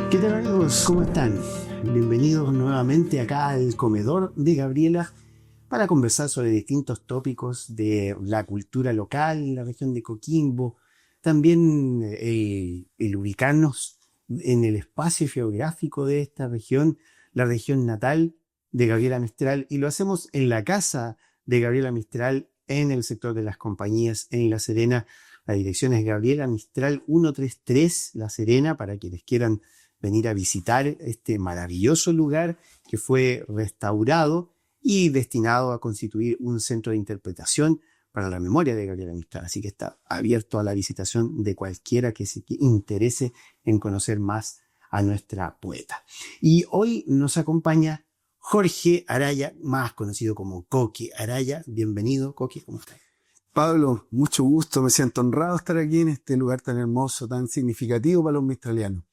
¿Qué tal amigos? ¿Cómo están? Bienvenidos nuevamente acá al comedor de Gabriela para conversar sobre distintos tópicos de la cultura local en la región de Coquimbo, también el ubicarnos en el espacio geográfico de esta región, la región natal de Gabriela Mistral, y lo hacemos en la casa de Gabriela Mistral en el sector de las compañías en La Serena. La dirección es Gabriela Mistral 133 La Serena, para quienes quieran venir a visitar este maravilloso lugar que fue restaurado y destinado a constituir un centro de interpretación para la memoria de Gabriela Mistral. Así que está abierto a la visitación de cualquiera que se interese en conocer más a nuestra poeta. Y hoy nos acompaña Jorge Araya, más conocido como Coqui Araya. Bienvenido, Coqui, ¿cómo estás? Pablo, mucho gusto, me siento honrado de estar aquí en este lugar tan hermoso, tan significativo para los mistralianos.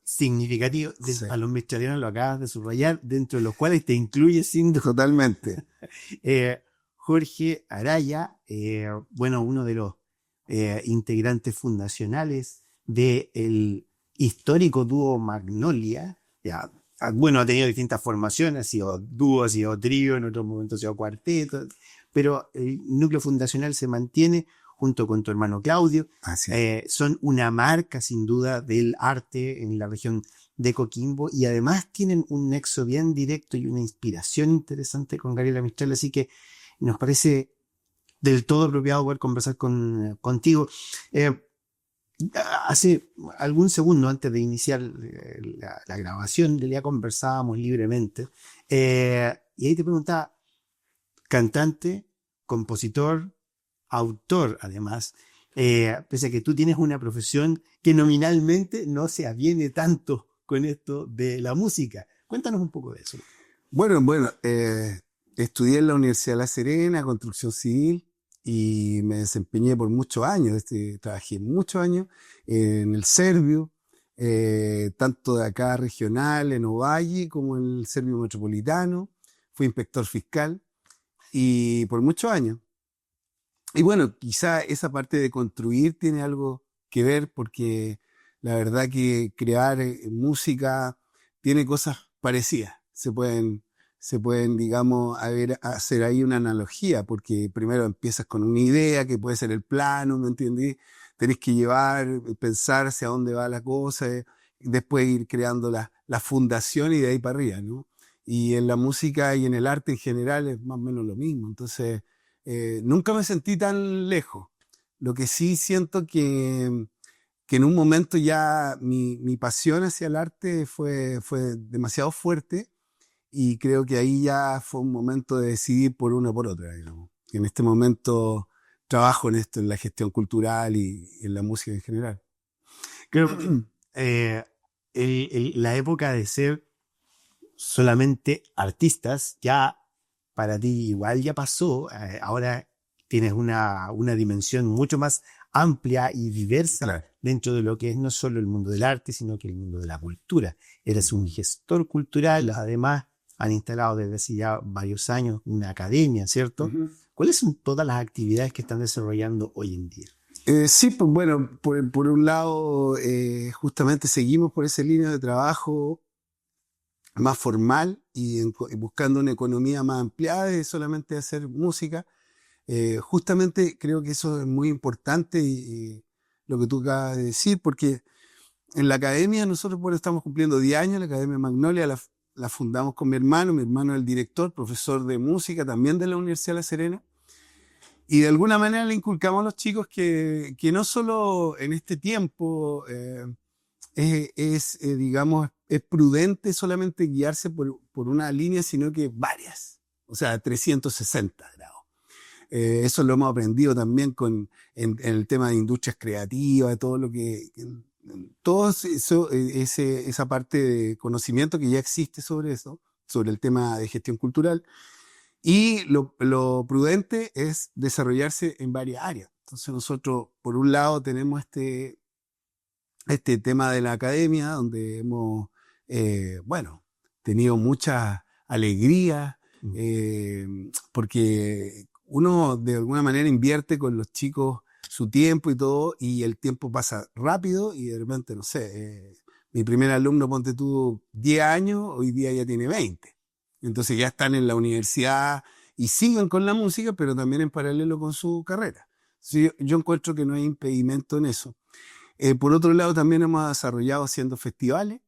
Significativo, Sí. a los mistralianos lo acabas de subrayar, dentro de los cuales te incluye sin duda. Totalmente. Jorge Araya, bueno, uno de los integrantes fundacionales del histórico dúo Magnolia. Ya, bueno, ha tenido distintas formaciones, ha sido dúo, ha sido trío, en otros momentos ha sido cuarteto, pero el núcleo fundacional se mantiene junto con tu hermano Claudio. Así es. Son una marca sin duda del arte en la región de Coquimbo y además tienen un nexo bien directo y una inspiración interesante con Gabriela Mistral, así que nos parece del todo apropiado poder conversar contigo. Hace algún segundo antes de iniciar la grabación, ya conversábamos libremente y ahí te preguntaba, cantante, compositor, autor además, pese a que tú tienes una profesión que nominalmente no se aviene tanto con esto de la música. Cuéntanos un poco de eso. Bueno, estudié en la Universidad de La Serena, construcción civil, y me desempeñé por muchos años. Trabajé muchos años en el Servio, tanto de acá regional, en Ovalle, como en el Servio Metropolitano. Fui inspector fiscal y por muchos años. Y bueno, quizá esa parte de construir tiene algo que ver porque la verdad que crear música tiene cosas parecidas. Se pueden, digamos, hacer ahí una analogía, porque primero empiezas con una idea que puede ser el plano, ¿me entiendes? Tenés que pensar hacia dónde va la cosa, después ir creando la fundación y de ahí para arriba, ¿no? Y en la música y en el arte en general es más o menos lo mismo. Entonces, nunca me sentí tan lejos. Lo que sí siento que en un momento ya mi pasión hacia el arte fue demasiado fuerte y creo que ahí ya fue un momento de decidir por una o por otra, digamos. Y en este momento trabajo en esto, en la gestión cultural y en la música en general. Creo la época de ser solamente artistas ya para ti igual ya pasó. Ahora tienes una dimensión mucho más amplia y diversa, Claro. dentro de lo que es no solo el mundo del arte, sino que el mundo de la cultura. Eres un gestor cultural, además han instalado desde hace ya varios años una academia, ¿cierto? Uh-huh. ¿Cuáles son todas las actividades que están desarrollando hoy en día? Sí, pues bueno, por un lado, justamente seguimos por esa línea de trabajo más formal y buscando una economía más ampliada de solamente hacer música. Justamente creo que eso es muy importante y lo que tú acabas de decir, porque en la academia nosotros estamos cumpliendo 10 años, la Academia Magnolia la fundamos con mi hermano es el director, profesor de música también de la Universidad de La Serena, y de alguna manera le inculcamos a los chicos que no solo en este tiempo digamos, es prudente solamente guiarse por una línea, sino que varias, o sea, 360 grados. Eso lo hemos aprendido también en el tema de industrias creativas, todo lo que, todo eso, esa parte de conocimiento que ya existe sobre eso, sobre el tema de gestión cultural. Y lo prudente es desarrollarse en varias áreas. Entonces nosotros, por un lado, tenemos este tema de la academia, donde hemos, tenido mucha alegría, porque uno de alguna manera invierte con los chicos su tiempo y todo, y el tiempo pasa rápido y de repente, no sé, Mi primer alumno, ponte tú, 10 años, hoy día ya tiene 20. Entonces ya están en la universidad y siguen con la música, pero también en paralelo con su carrera. Sí, yo encuentro que no hay impedimento en eso. Por otro lado, también hemos desarrollado haciendo festivales.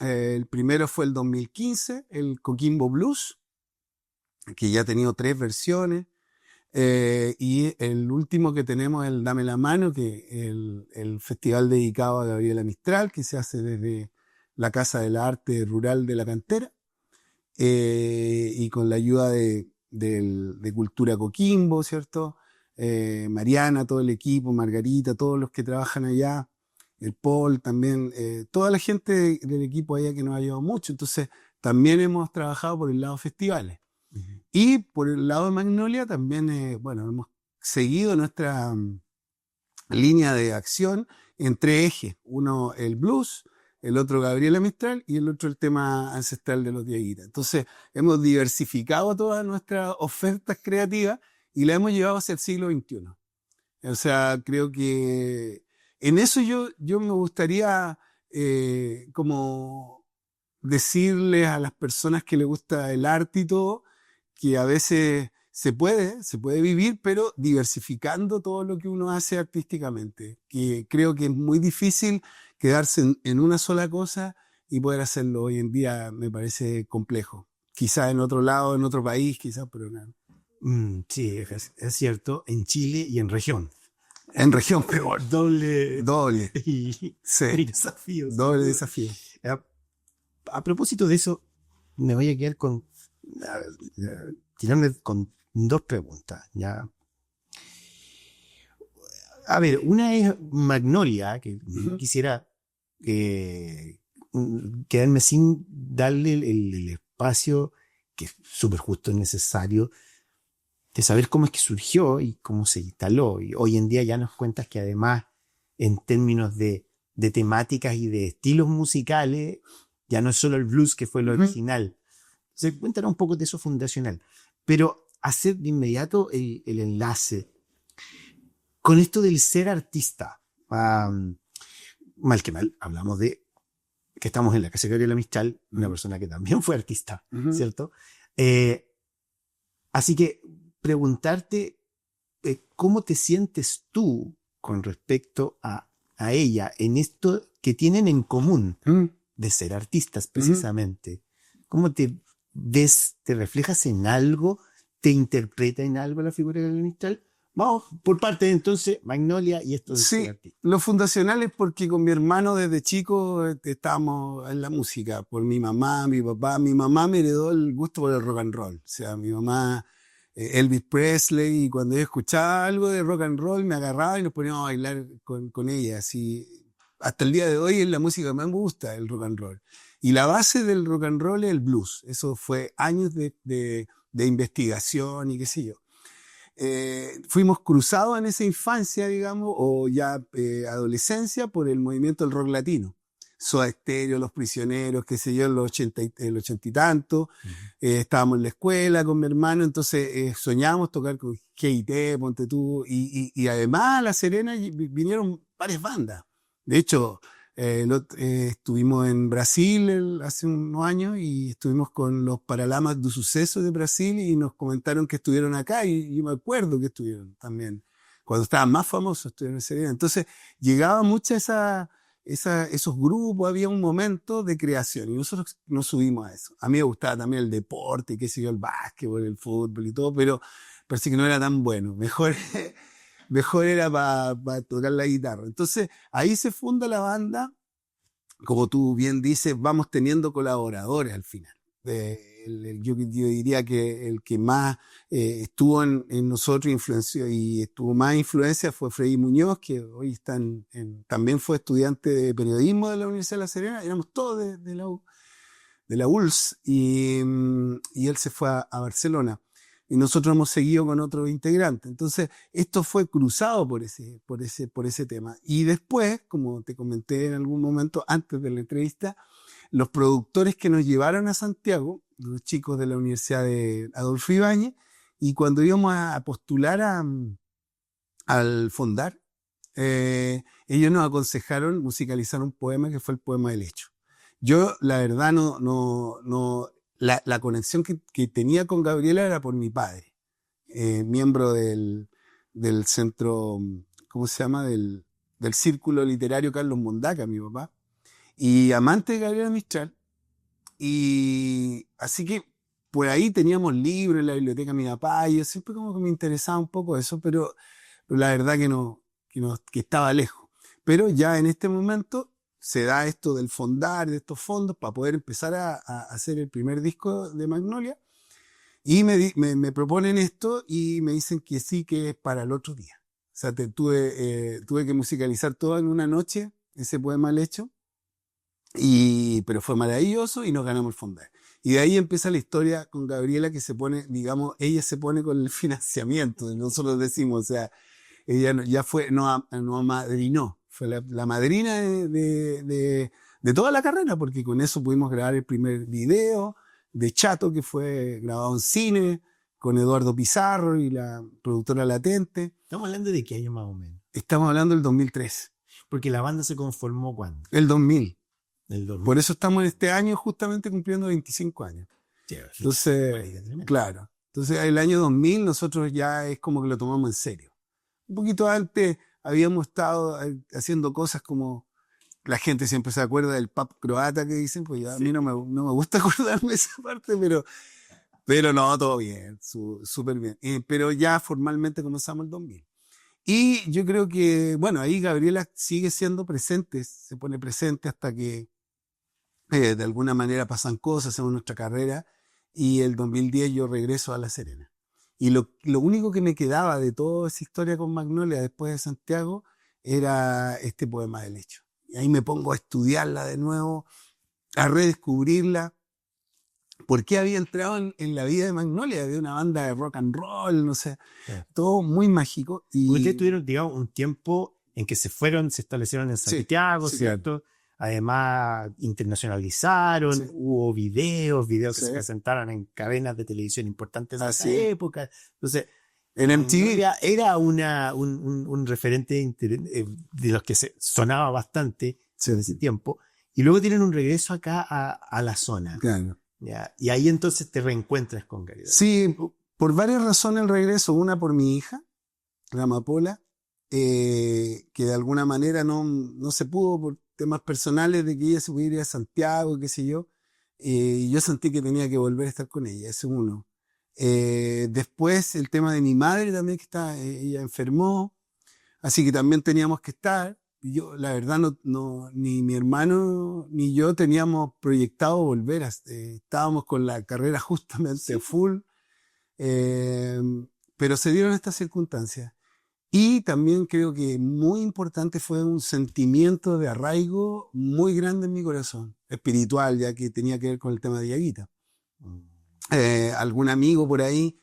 El primero fue el 2015, el Coquimbo Blues, que ya ha tenido 3 versiones. Y el último que tenemos es el Dame la Mano, que es el festival dedicado a Gabriela Mistral, que se hace desde la Casa del Arte Rural de la Cantera, y con la ayuda de Cultura Coquimbo, ¿cierto? Mariana, todo el equipo, Margarita, todos los que trabajan allá, el Paul también, toda la gente del equipo allá que nos ha ayudado mucho. Entonces, también hemos trabajado por el lado festivales. Y por el lado de Magnolia también, bueno, hemos seguido nuestra línea de acción en 3 ejes. Uno, el blues, el otro, Gabriela Mistral, y el otro, el tema ancestral de los Dieguitas. Entonces, hemos diversificado todas nuestras ofertas creativas y la hemos llevado hacia el siglo XXI. O sea, creo que en eso yo me gustaría como decirles a las personas que les gusta el arte y todo, que a veces se puede vivir, pero diversificando todo lo que uno hace artísticamente. Que creo que es muy difícil quedarse en una sola cosa y poder hacerlo hoy en día me parece complejo. Quizás en otro lado, en otro país, quizás, pero no. Sí, es cierto, en Chile y en región. En región peor. Doble Sí, y desafíos. doble desafío. A propósito de eso, me voy a quedar con tirarme con 2 preguntas, ¿ya? A ver, una es Magnolia, que quisiera quedarme sin darle el espacio, que es súper justo y necesario, de saber cómo es que surgió y cómo se instaló. Y hoy en día ya nos cuentas que además, en términos de temáticas y de estilos musicales, ya no es solo el blues que fue lo original. Entonces, cuéntanos un poco de eso fundacional. Pero hacer de inmediato el enlace con esto del ser artista. Mal que mal, hablamos de que estamos en la casa de Gabriela Mistral, una persona que también fue artista, ¿cierto? Así que preguntarte cómo te sientes tú con respecto a ella en esto que tienen en común de ser artistas precisamente. ¿Cómo te ves? ¿Te reflejas en algo? ¿Te interpreta en algo la figura de Gabriela Mistral? Vamos por parte de entonces Magnolia y esto de ser artista. Lo fundacional es porque con mi hermano desde chico estábamos en la música, por mi mamá, mi papá. Mi mamá me heredó el gusto por el rock and roll. O sea, mi mamá, Elvis Presley, y cuando yo escuchaba algo de rock and roll me agarraba y nos poníamos a bailar con ella. Así, hasta el día de hoy es la música que más me gusta, el rock and roll. Y la base del rock and roll es el blues. Eso fue años de investigación y qué sé yo. Fuimos cruzados en esa infancia, digamos, o ya adolescencia por el movimiento del rock latino. Soda Stereo, Los Prisioneros, qué sé yo, el 80 y tanto. Estábamos en la escuela con mi hermano, entonces soñábamos tocar con G.I.T., Ponte Tú, y además a La Serena vinieron varias bandas. De hecho, estuvimos en Brasil hace unos años y estuvimos con los Paralamas do Sucesso de Brasil y nos comentaron que estuvieron acá y yo me acuerdo que estuvieron también. Cuando estaban más famosos estuvieron en Serena. Entonces llegaba mucha esos grupos, había un momento de creación y nosotros nos subimos a eso. A mí me gustaba también el deporte, qué sé yo, el básquetbol, el fútbol y todo, pero parece que no era tan bueno. Mejor era para tocar la guitarra. Entonces, ahí se funda la banda. Como tú bien dices, vamos teniendo colaboradores al final. Yo diría que el que más estuvo en nosotros influenció y tuvo más influencia fue Freddy Muñoz, que hoy también fue estudiante de periodismo de la Universidad de La Serena. Éramos todos de la ULS y él se fue a Barcelona. Y nosotros hemos seguido con otros integrantes. Entonces, esto fue cruzado por ese tema. Y después, como te comenté en algún momento antes de la entrevista, los productores que nos llevaron a Santiago, los chicos de la Universidad de Adolfo Ibáñez, y cuando íbamos a postular al Fondar, ellos nos aconsejaron musicalizar un poema que fue el poema del hecho. Yo, la verdad, la conexión que tenía con Gabriela era por mi padre, miembro del centro, ¿cómo se llama? Del círculo literario Carlos Mondaca, mi papá, y amante de Gabriela Mistral. Y así que por ahí teníamos libros en la biblioteca de mi papá, y yo siempre como que me interesaba un poco eso, pero la verdad que estaba lejos. Pero ya en este momento se da esto del fondar, de estos fondos, para poder empezar a hacer el primer disco de Magnolia. Y me proponen esto y me dicen que sí, que es para el otro día. O sea, tuve que musicalizar todo en una noche, ese poema al hecho. Pero fue maravilloso y nos ganamos el fondar. Y de ahí empieza la historia con Gabriela, que se pone, digamos, ella se pone con el financiamiento, nosotros decimos, o sea, ella ya fue, no amadrinó, fue la madrina de toda la carrera, porque con eso pudimos grabar el primer video de Chato, que fue grabado en cine, con Eduardo Pizarro y la productora Latente. ¿Estamos hablando de qué año más o menos? Estamos hablando del 2003. Porque la banda se conformó ¿cuándo? El 2000. El 2000. Por eso estamos en este año justamente cumpliendo 25 años. Sí, entonces, claro. Entonces, el año 2000 nosotros ya es como que lo tomamos en serio. Un poquito antes habíamos estado haciendo cosas como, la gente siempre se acuerda del pub croata que dicen, pues ya, sí. A mí no me gusta acordarme de esa parte, pero no, todo bien, súper bien. Pero ya formalmente comenzamos el 2000. Y yo creo que, bueno, ahí Gabriela sigue siendo presente, se pone presente hasta que de alguna manera pasan cosas en nuestra carrera, y el 2010 yo regreso a La Serena. Y lo único que me quedaba de toda esa historia con Magnolia después de Santiago era este poema del hecho. Y ahí me pongo a estudiarla de nuevo, a redescubrirla. ¿Por qué había entrado en la vida de Magnolia? De una banda de rock and roll, no sé, sí. Todo muy mágico. Y ustedes tuvieron, digamos, un tiempo en que se establecieron en Santiago, sí, ¿cierto? Claro. Además, internacionalizaron, sí. Hubo videos que sí. Se presentaron en cadenas de televisión importantes de esa época. Entonces, en MTV era un referente de los que se sonaba bastante en ese tiempo. Y luego tienen un regreso acá a la zona. Claro. ¿Ya? Y ahí entonces te reencuentras con Gabriela. Sí, por varias razones el regreso. Una por mi hija, la Amapola, que de alguna manera no se pudo por temas personales de que ella se pudiera ir a Santiago, qué sé yo. Y yo sentí que tenía que volver a estar con ella, ese uno. Después el tema de mi madre también, que ella enfermó, así que también teníamos que estar. Yo, la verdad, ni mi hermano ni yo teníamos proyectado volver. Estábamos con la carrera justamente full, pero se dieron estas circunstancias. Y también creo que muy importante fue un sentimiento de arraigo muy grande en mi corazón, espiritual, ya que tenía que ver con el tema de Diaguita. Algún amigo por ahí,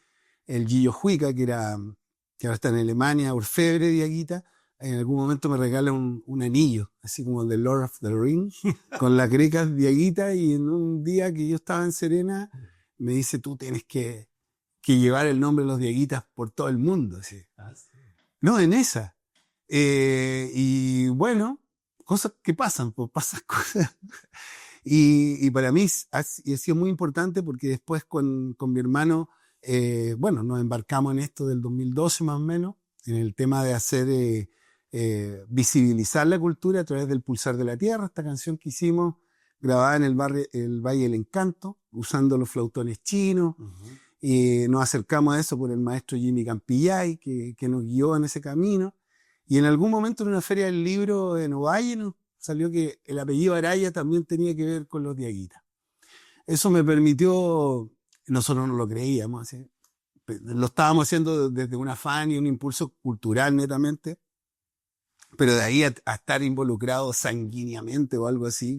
el Gillo Juica, que ahora está en Alemania, orfebre de Diaguita, en algún momento me regala un anillo, así como el de Lord of the Rings, con las grecas Diaguita, y en un día que yo estaba en Serena, me dice, tú tienes que llevar el nombre de los Diaguitas por todo el mundo. Así. No, en esa. Y bueno, cosas que pasan, pues pasan cosas. Y para mí ha sido muy importante porque después con mi hermano, bueno, nos embarcamos en esto del 2012 más o menos, en el tema de hacer... visibilizar la cultura a través del Pulsar de la Tierra, esta canción que hicimos grabada en el Valle del Encanto, usando los flautones chinos. Y nos acercamos a eso por el maestro Jimmy Campillay, que nos guió en ese camino. Y en algún momento en una feria del libro en Ovalle nos salió que el apellido Araya también tenía que ver con los Diaguitas. Eso me permitió, nosotros no lo creíamos, ¿sí? Lo estábamos haciendo desde un afán y un impulso cultural netamente, pero de ahí a estar involucrado sanguíneamente o algo así,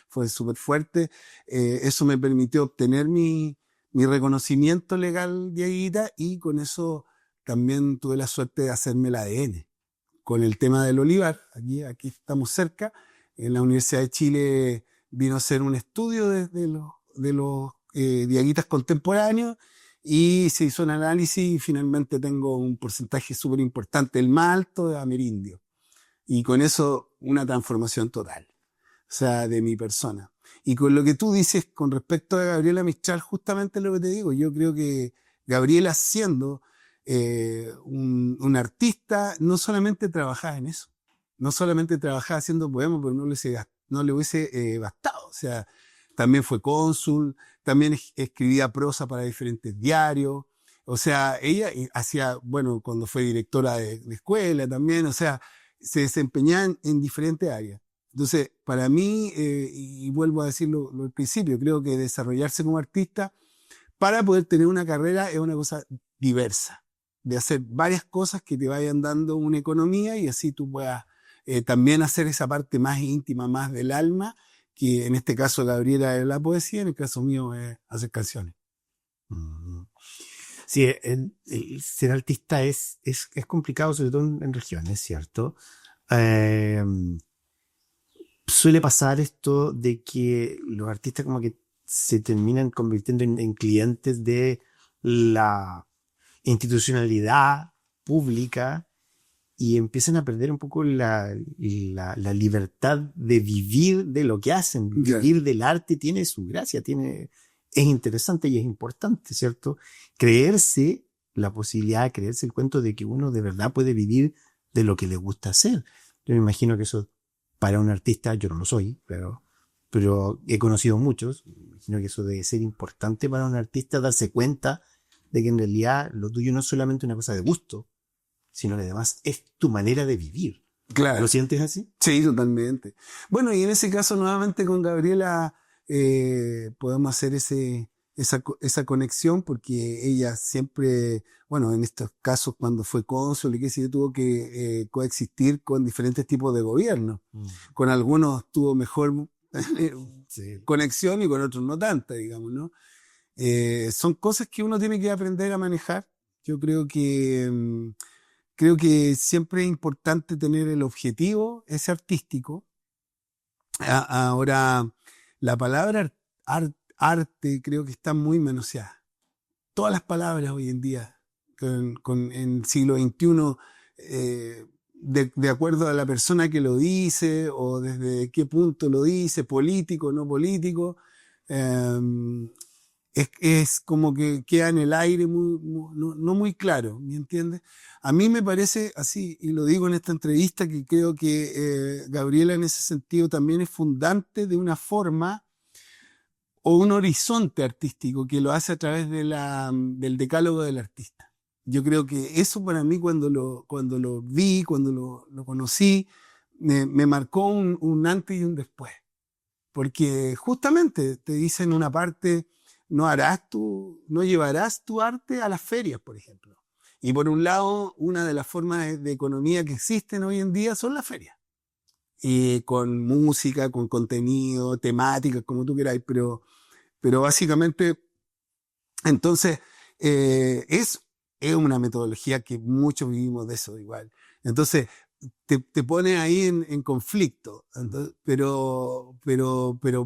fue súper fuerte. Eso me permitió obtener mi reconocimiento legal de Diaguita, y con eso también tuve la suerte de hacerme el ADN. Con el tema del olivar, aquí estamos cerca, en la Universidad de Chile vino a hacer un estudio de los Diaguitas contemporáneos, y se hizo un análisis y finalmente tengo un porcentaje súper importante, el más alto de amerindio. y con eso una transformación total, o sea, de mi persona. Y con lo que tú dices con respecto a Gabriela Mistral, justamente lo que te digo, yo creo que Gabriela siendo un artista, no solamente trabajaba en eso, no solamente trabajaba haciendo poemas, pero no le hubiese bastado, o sea, también fue cónsul, también escribía prosa para diferentes diarios, o sea, ella hacía, bueno, cuando fue directora de escuela también, o sea, se desempeñaba en diferentes áreas. Entonces, para mí, y vuelvo a decirlo al principio, creo que desarrollarse como artista para poder tener una carrera es una cosa diversa, de hacer varias cosas que te vayan dando una economía y así tú puedas también hacer esa parte más íntima, más del alma, que en este caso Gabriela es la poesía, en el caso mío es hacer canciones. Mm. Sí, el ser artista es complicado, sobre todo en regiones, ¿cierto? Eh, Suele pasar esto de que los artistas como que se terminan convirtiendo en clientes de la institucionalidad pública y empiezan a perder un poco la libertad de vivir de lo que hacen. Ya. Vivir del arte tiene su gracia, es interesante y es importante, ¿cierto? Creerse la posibilidad, creerse el cuento de que uno de verdad puede vivir de lo que le gusta hacer. Yo me imagino que eso para un artista, yo no lo soy, pero he conocido muchos, me imagino que eso debe ser importante para un artista darse cuenta de que en realidad lo tuyo no es solamente una cosa de gusto, sino que además es tu manera de vivir. Claro. ¿Lo sientes así? Sí, totalmente. Bueno, y en ese caso nuevamente con Gabriela podemos hacer esa conexión porque ella siempre, bueno, en estos casos cuando fue cónsul y qué sé yo, tuvo que coexistir con diferentes tipos de gobierno. Con algunos tuvo mejor Sí. conexión y con otros no tanta, digamos, ¿no? Son cosas que uno tiene que aprender a manejar. Yo creo que siempre es importante tener el objetivo, ese artístico. Ahora, la palabra arte creo que está muy manoseada. Todas las palabras hoy en día, en el siglo XXI, de acuerdo a la persona que lo dice o desde qué punto lo dice, político, no político, es como que queda en el aire no muy claro, ¿me entiendes? A mí me parece así, y lo digo en esta entrevista, que creo que Gabriela en ese sentido también es fundante de una forma o un horizonte artístico que lo hace a través del decálogo del artista. Yo creo que eso para mí cuando lo vi, cuando lo conocí, me marcó un antes y un después. Porque justamente te dicen una parte, no llevarás tu arte a las ferias, por ejemplo. Y por un lado, una de las formas de economía que existen hoy en día son las ferias. Y con música, con contenido, temáticas, como tú queráis, pero básicamente, entonces, es una metodología que muchos vivimos de eso igual. Entonces, te pone ahí en conflicto. Entonces, pero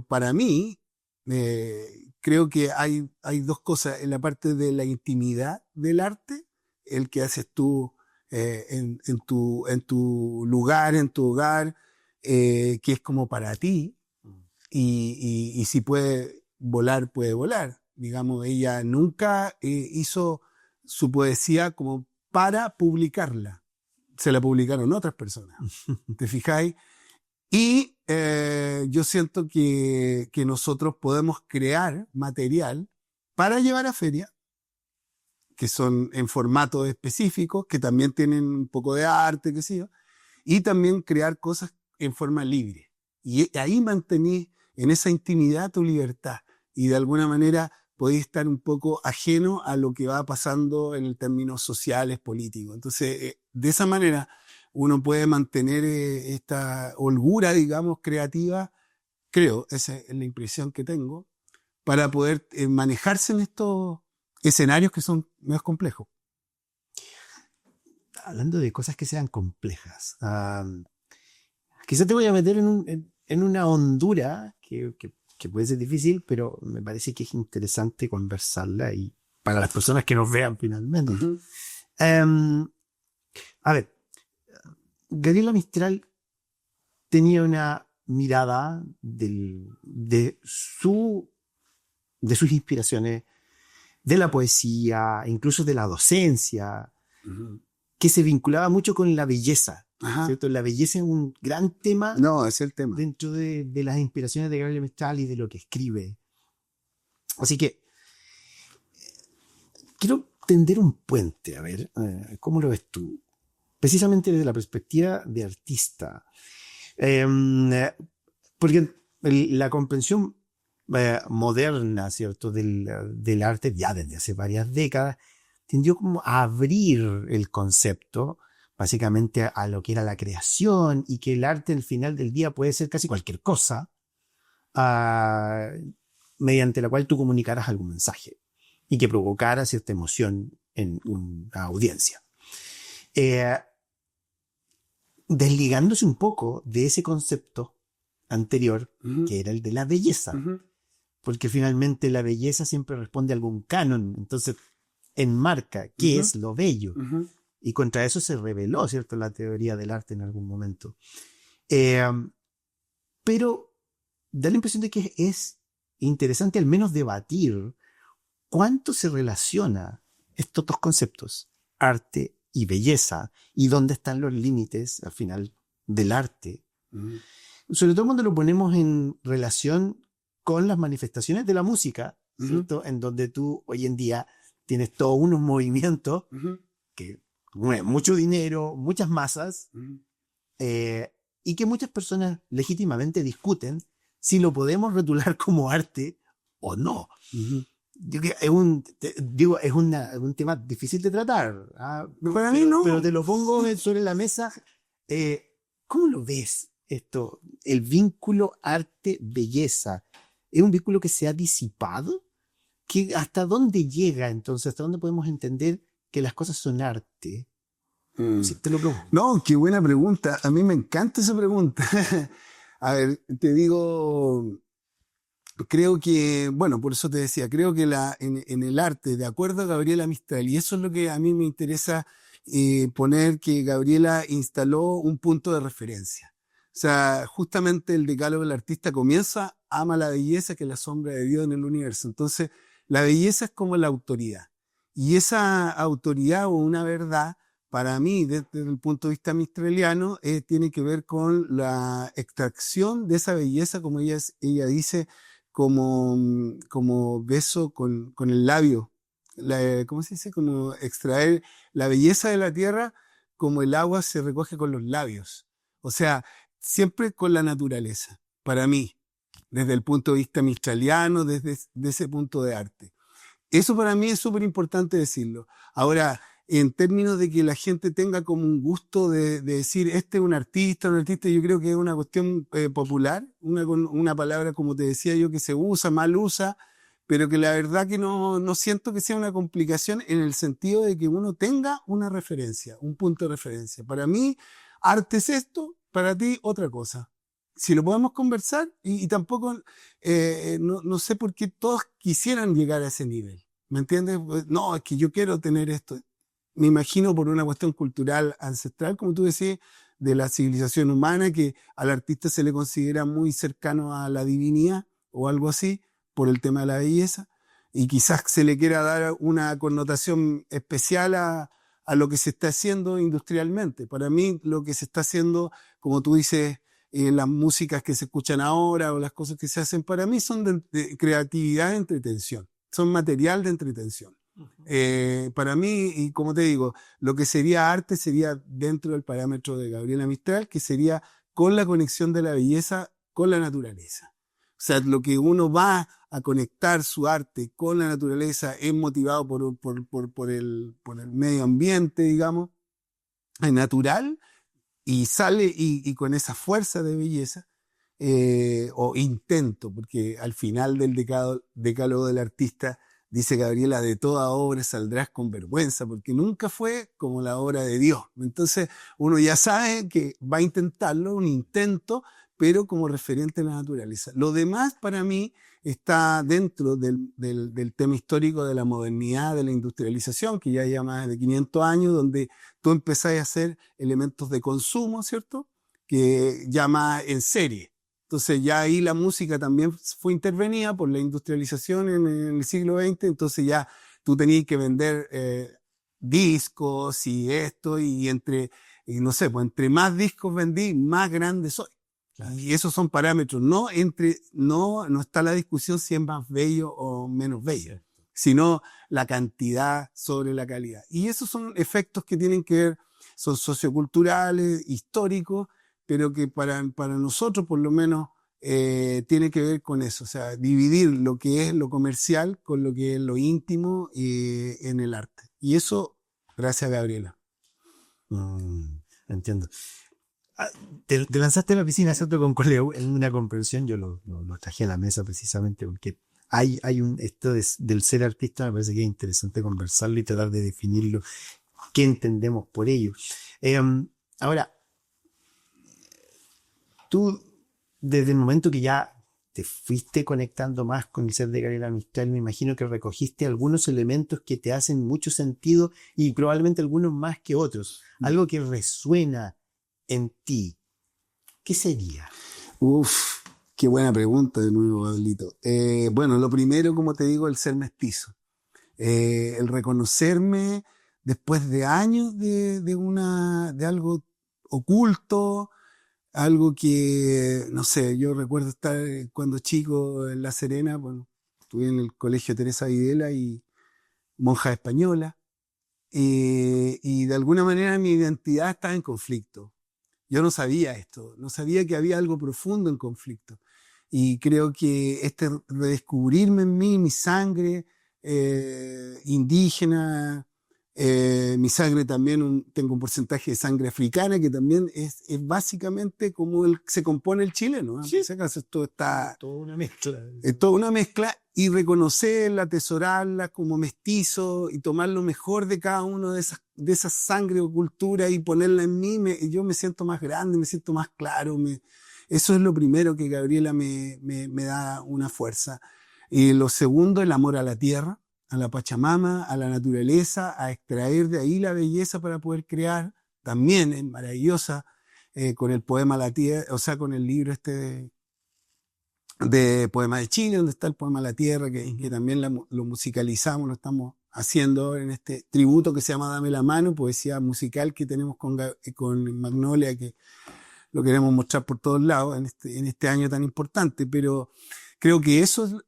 para mí, creo que hay dos cosas. En la parte de la intimidad del arte, el que haces tú en tu lugar, en tu hogar, que es como para ti, y si puede volar. Digamos, ella nunca hizo su poesía como para publicarla. Se la publicaron otras personas. ¿Te fijáis? Y yo siento que nosotros podemos crear material para llevar a feria, que son en formatos específicos, que también tienen un poco de arte, qué sé yo, y también crear cosas en forma libre. Y ahí mantenís en esa intimidad tu libertad. Y de alguna manera podéis estar un poco ajeno a lo que va pasando en el términos sociales, políticos. Entonces, de esa manera uno puede mantener esta holgura, digamos, creativa, creo, esa es la impresión que tengo, para poder manejarse en estos escenarios que son más complejos. Hablando de cosas que sean complejas, quizás te voy a meter en una hondura que puede ser difícil, pero me parece que es interesante conversarla y para las personas que nos vean finalmente. Uh-huh. A ver, Gabriela Mistral tenía una mirada de sus inspiraciones, de la poesía, incluso de la docencia, Ujú. que se vinculaba mucho con la belleza, Ajá. ¿cierto? La belleza es un gran tema No, ese es el tema. dentro de las inspiraciones de Gabriela Mistral y de lo que escribe. Así que quiero tender un puente, a ver, ¿cómo lo ves tú? Precisamente desde la perspectiva de artista. Porque la comprensión moderna, ¿cierto?, del arte, ya desde hace varias décadas, tendió como a abrir el concepto, básicamente a lo que era la creación, y que el arte al final del día puede ser casi cualquier cosa, ah, mediante la cual tú comunicaras algún mensaje y que provocara cierta emoción en una audiencia. Eh, Desligándose un poco de ese concepto anterior, Ujú. que era el de la belleza, Ujú. porque finalmente la belleza siempre responde a algún canon, entonces enmarca qué Ujú. es lo bello, Ujú. y contra eso se rebeló, ¿cierto?, la teoría del arte en algún momento. Eh, pero da la impresión de que es interesante al menos debatir cuánto se relaciona estos dos conceptos, arte y belleza, y dónde están los límites al final del arte. Ujú. Sobre todo cuando lo ponemos en relación con las manifestaciones de la música, Ujú. ¿cierto? En donde tú hoy en día tienes todos unos movimientos Ujú. que mueven mucho dinero, muchas masas, Ujú. y que muchas personas legítimamente discuten si lo podemos rotular como arte o no. Ujú. Yo creo que es un tema difícil de tratar, ¿ah? Para mí no. Pero te lo pongo sobre la mesa. ¿Cómo lo ves esto? El vínculo arte-belleza. ¿Es un vínculo que se ha disipado? ¿Hasta dónde llega entonces? ¿Hasta dónde podemos entender que las cosas son arte? Mm. Si te lo pregunto. No, qué buena pregunta. A mí me encanta esa pregunta. A ver, te digo, creo que, bueno, por eso te decía, creo que en el arte, de acuerdo a Gabriela Mistral, y eso es lo que a mí me interesa poner, que Gabriela instaló un punto de referencia. O sea, justamente el decálogo del artista comienza, ama la belleza que es la sombra de Dios en el universo. Entonces, la belleza es como la autoridad. Y esa autoridad o una verdad, para mí, desde el punto de vista mistraliano, tiene que ver con la extracción de esa belleza, como ella dice, como beso con el labio. ¿Cómo se dice? Como extraer la belleza de la tierra como el agua se recoge con los labios. O sea, siempre con la naturaleza, para mí, desde el punto de vista mistraliano, desde ese punto de arte. Eso para mí es súper importante decirlo. Ahora, en términos de que la gente tenga como un gusto de decir, este es un artista, yo creo que es una cuestión popular, una palabra, como te decía yo, que se usa, mal usa, pero que la verdad que no siento que sea una complicación en el sentido de que uno tenga una referencia, un punto de referencia. Para mí, arte es esto, para ti otra cosa. Si lo podemos conversar, y tampoco, no sé por qué todos quisieran llegar a ese nivel. ¿Me entiendes? Pues, no, es que yo quiero tener esto. Me imagino por una cuestión cultural ancestral, como tú decías, de la civilización humana, que al artista se le considera muy cercano a la divinidad o algo así, por el tema de la belleza, y quizás se le quiera dar una connotación especial a lo que se está haciendo industrialmente. Para mí, lo que se está haciendo, como tú dices, las músicas que se escuchan ahora o las cosas que se hacen, para mí son de creatividad de entretención, son material de entretención. Para mí, y como te digo, lo que sería arte sería dentro del parámetro de Gabriela Mistral, que sería con la conexión de la belleza con la naturaleza. O sea, lo que uno va a conectar su arte con la naturaleza es motivado por el medio ambiente, digamos, natural, y sale y con esa fuerza de belleza, o intento, porque al final del decálogo del artista dice Gabriela, de toda obra saldrás con vergüenza, porque nunca fue como la obra de Dios. Entonces uno ya sabe que va a intentarlo, un intento, pero como referente a la naturaleza. Lo demás para mí está dentro del tema histórico de la modernidad, de la industrialización, que ya lleva más de 500 años, donde tú empezás a hacer elementos de consumo, ¿cierto? que ya más en serie. Entonces ya ahí la música también fue intervenida por la industrialización en el siglo XX, entonces ya tú tenías que vender discos y esto, y no sé, pues entre más discos vendí, más grande soy. Claro. Y esos son parámetros. No está la discusión si es más bello o menos bello, sino la cantidad sobre la calidad. Y esos son efectos que tienen que ver, son socioculturales, históricos, pero que para nosotros por lo menos tiene que ver con eso, o sea, dividir lo que es lo comercial con lo que es lo íntimo en el arte. Y eso, gracias a Gabriela. Entiendo. Te lanzaste a la piscina, ¿cierto? Con Coleo en una comprensión, yo lo traje a la mesa precisamente porque hay esto del ser artista, me parece que es interesante conversarlo y tratar de definirlo, qué entendemos por ello. Ahora, tú, desde el momento que ya te fuiste conectando más con el ser de Gabriela Mistral, me imagino que recogiste algunos elementos que te hacen mucho sentido y probablemente algunos más que otros. Algo que resuena en ti. ¿Qué sería? Qué buena pregunta de nuevo, Pablito. Bueno, lo primero, como te digo, el ser mestizo. El reconocerme después de años de algo oculto, algo que, no sé, yo recuerdo estar cuando chico en La Serena, bueno, estuve en el colegio Teresa Videla y monja española, y de alguna manera mi identidad estaba en conflicto. Yo no sabía esto, no sabía que había algo profundo en conflicto. Y creo que redescubrirme en mí, mi sangre indígena, mi sangre también, tengo un porcentaje de sangre africana que también es básicamente como se compone el chileno. Sí. En ese caso esto está... Toda una mezcla. Es toda una mezcla, y reconocerla, atesorarla como mestizo y tomar lo mejor de cada uno de esas sangre o cultura y ponerla en mí, yo me siento más grande, me siento más claro. Eso es lo primero que Gabriela me da una fuerza. Y lo segundo, el amor a la tierra, a la Pachamama, a la naturaleza, a extraer de ahí la belleza para poder crear. También es maravillosa con el poema La Tierra, o sea, con el libro de Poema de Chile, donde está el poema La Tierra, que también lo musicalizamos, lo estamos haciendo en este tributo que se llama Dame la Mano, poesía musical que tenemos con Magnolia, que lo queremos mostrar por todos lados en este año tan importante. Pero creo que eso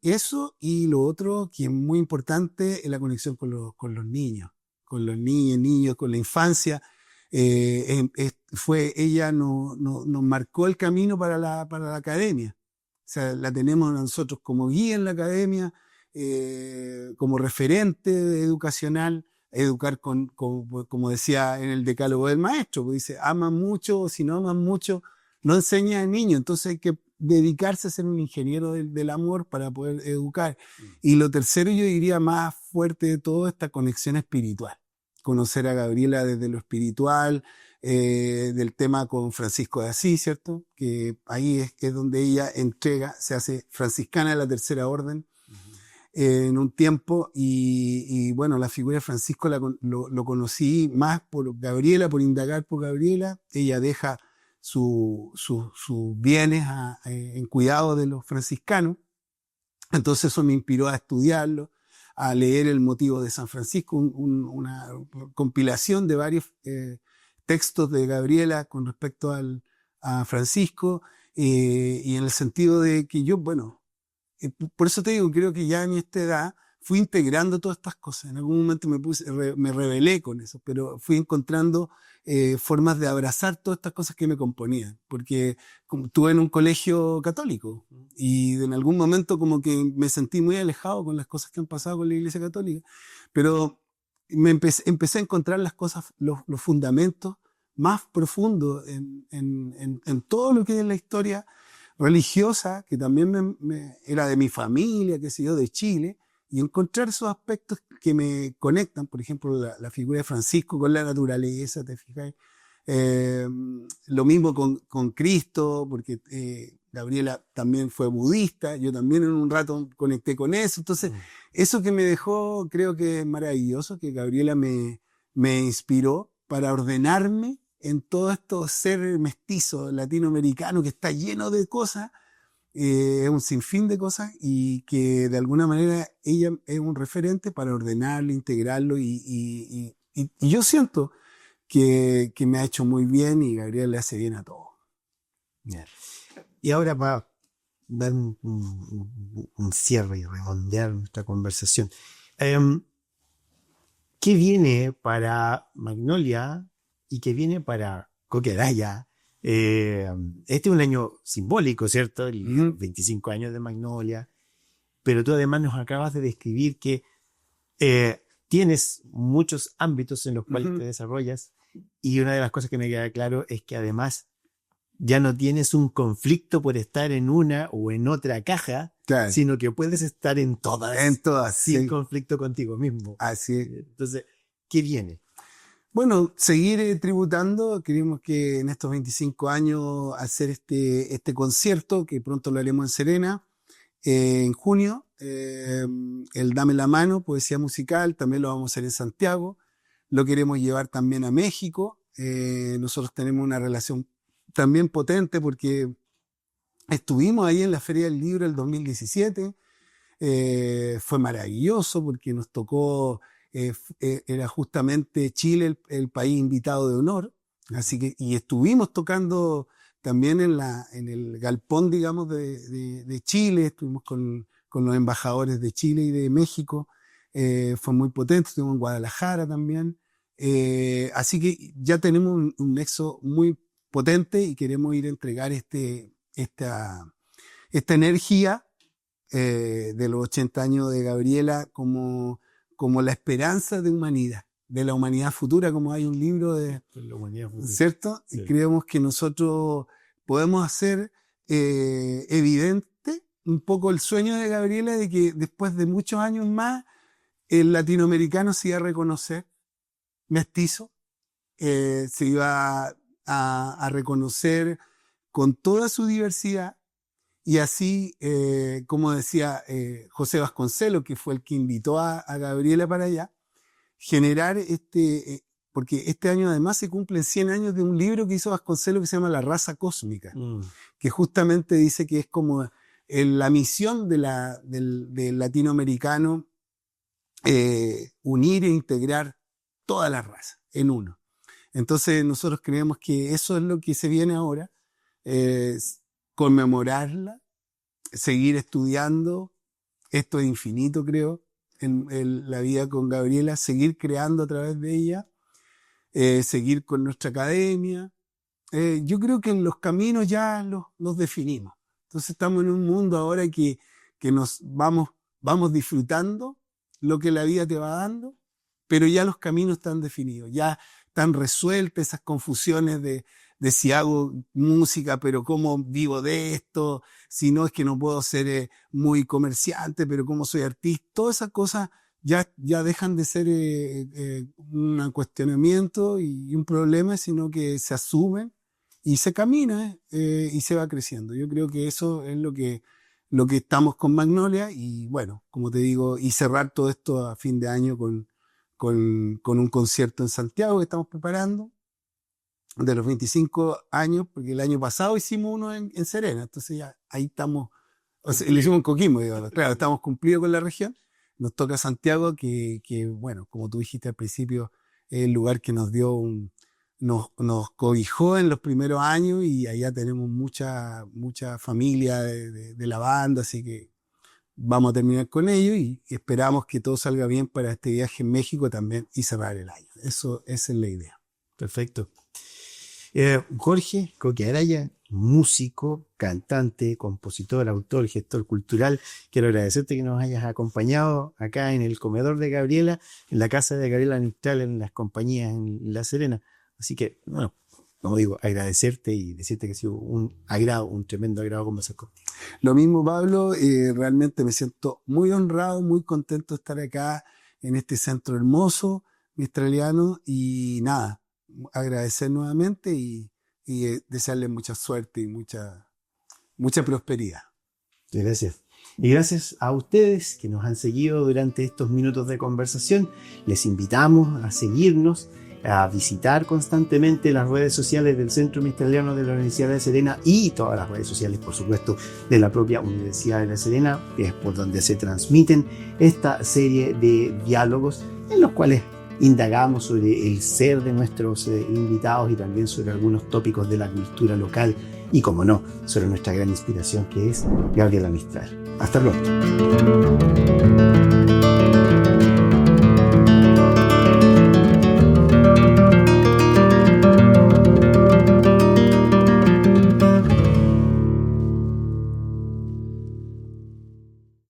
y lo otro que es muy importante es la conexión con los niños, con la infancia. Ella nos marcó el camino para la academia. O sea, la tenemos nosotros como guía en la academia, como referente educacional, educar como decía en el decálogo del maestro, pues dice, aman mucho, o si no aman mucho, no enseña al niño. Entonces hay que dedicarse a ser un ingeniero del amor para poder educar. Y lo tercero, yo diría más fuerte de todo, esta conexión espiritual. Conocer a Gabriela desde lo espiritual, del tema con Francisco de Asís, ¿cierto? Que ahí es donde ella se hace franciscana de la Tercera Orden en un tiempo, y bueno, la figura de Francisco lo conocí más por Gabriela, por indagar por Gabriela. Ella deja sus bienes en cuidado de los franciscanos, entonces eso me inspiró a estudiarlo, a leer El motivo de San Francisco, una compilación de varios textos de Gabriela con respecto a Francisco, y en el sentido de que yo, bueno, por eso te digo, creo que ya en esta edad fui integrando todas estas cosas. En algún momento me rebelé con eso, pero fui encontrando formas de abrazar todas estas cosas que me componían, porque estuve en un colegio católico y en algún momento como que me sentí muy alejado con las cosas que han pasado con la Iglesia Católica, pero empecé a encontrar las cosas, los fundamentos más profundos en todo lo que es la historia religiosa, que también era de mi familia, qué sé yo, de Chile, y encontrar esos aspectos que me conectan, por ejemplo, la figura de Francisco con la naturaleza, ¿te fijas? Lo mismo con Cristo, porque Gabriela también fue budista, yo también en un rato conecté con eso. Entonces, eso que me dejó, creo que es maravilloso, que Gabriela me inspiró para ordenarme en todo esto ser mestizo latinoamericano que está lleno de cosas, es un sinfín de cosas y que de alguna manera ella es un referente para ordenarlo, integrarlo y yo siento que me ha hecho muy bien y Gabriela le hace bien a todo. Yeah. Y ahora para dar un cierre y redondear nuestra conversación, ¿qué viene para Magnolia y qué viene para Coqueraya? Este es un año simbólico, ¿cierto? El 25 años de Magnolia, pero tú además nos acabas de describir que tienes muchos ámbitos en los cuales te desarrollas y una de las cosas que me queda claro es que además ya no tienes un conflicto por estar en una o en otra caja, Claro. sino que puedes estar en todas sin conflicto contigo mismo. Así es. Entonces, ¿qué viene? Bueno, seguir tributando. Queremos que en estos 25 años hacer este concierto, que pronto lo haremos en Serena, en junio. El Dame la Mano, poesía musical, también lo vamos a hacer en Santiago. Lo queremos llevar también a México. Nosotros tenemos una relación también potente porque estuvimos ahí en la Feria del Libro el 2017. Fue maravilloso porque nos tocó, era justamente Chile el país invitado de honor. Así que, y estuvimos tocando también en el galpón, digamos, de Chile. Estuvimos con los embajadores de Chile y de México. Fue muy potente. Estuvimos en Guadalajara también. Así que ya tenemos un nexo muy potente y queremos ir a entregar esta energía de los 80 años de Gabriela como la esperanza de humanidad, de la humanidad futura, como hay un libro de la humanidad futura, ¿cierto? Sí. Y creemos que nosotros podemos hacer evidente un poco el sueño de Gabriela de que después de muchos años más el latinoamericano se iba a reconocer mestizo, se iba a reconocer con toda su diversidad. Y así, como decía José Vasconcelos, que fue el que invitó a Gabriela para allá, generar porque este año además se cumplen 100 años de un libro que hizo Vasconcelos que se llama La raza cósmica, que justamente dice que es como la misión del latinoamericano unir e integrar todas las razas en uno. Entonces nosotros creemos que eso es lo que se viene ahora, conmemorarla, seguir estudiando, esto es infinito creo, en la vida con Gabriela, seguir creando a través de ella, seguir con nuestra academia. Yo creo que los caminos ya los definimos. Entonces estamos en un mundo ahora que nos vamos disfrutando lo que la vida te va dando, pero ya los caminos están definidos, ya están resueltas esas confusiones de si hago música, pero cómo vivo de esto, si no es que no puedo ser muy comerciante, pero cómo soy artista, todas esas cosas ya dejan de ser un cuestionamiento y un problema, sino que se asumen y se camina y se va creciendo. Yo creo que eso es lo que estamos con Magnolia y bueno, como te digo, y cerrar todo esto a fin de año con un concierto en Santiago que estamos preparando de los 25 años, porque el año pasado hicimos uno en Serena, entonces ya ahí estamos, o sea, lo hicimos en Coquimbo, digamos, claro, estamos cumplidos con la región, nos toca Santiago, que bueno, como tú dijiste al principio, es el lugar que nos dio nos cobijó en los primeros años y allá tenemos mucha familia de la banda, así que vamos a terminar con ello y esperamos que todo salga bien para este viaje en México también y cerrar el año. Esa es la idea. Perfecto. Jorge Coqueraya, músico, cantante, compositor, autor, gestor cultural. Quiero agradecerte que nos hayas acompañado acá en el comedor de Gabriela, en la casa de Gabriela Mistral, en las compañías en La Serena. Así que, bueno, como digo, agradecerte y decirte que ha sido un tremendo agrado conversar contigo. Lo mismo, Pablo, realmente me siento muy honrado, muy contento de estar acá en este centro hermoso, mistraliano, y nada, agradecer nuevamente y desearles mucha suerte y mucha prosperidad. Gracias. Y gracias a ustedes que nos han seguido durante estos minutos de conversación. Les invitamos a seguirnos a visitar constantemente las redes sociales del Centro Mistraliano de la Universidad de La Serena y todas las redes sociales, por supuesto, de la propia Universidad de La Serena, que es por donde se transmiten esta serie de diálogos en los cuales indagamos sobre el ser de nuestros invitados y también sobre algunos tópicos de la cultura local y, como no, sobre nuestra gran inspiración que es Gabriela Mistral. Hasta pronto.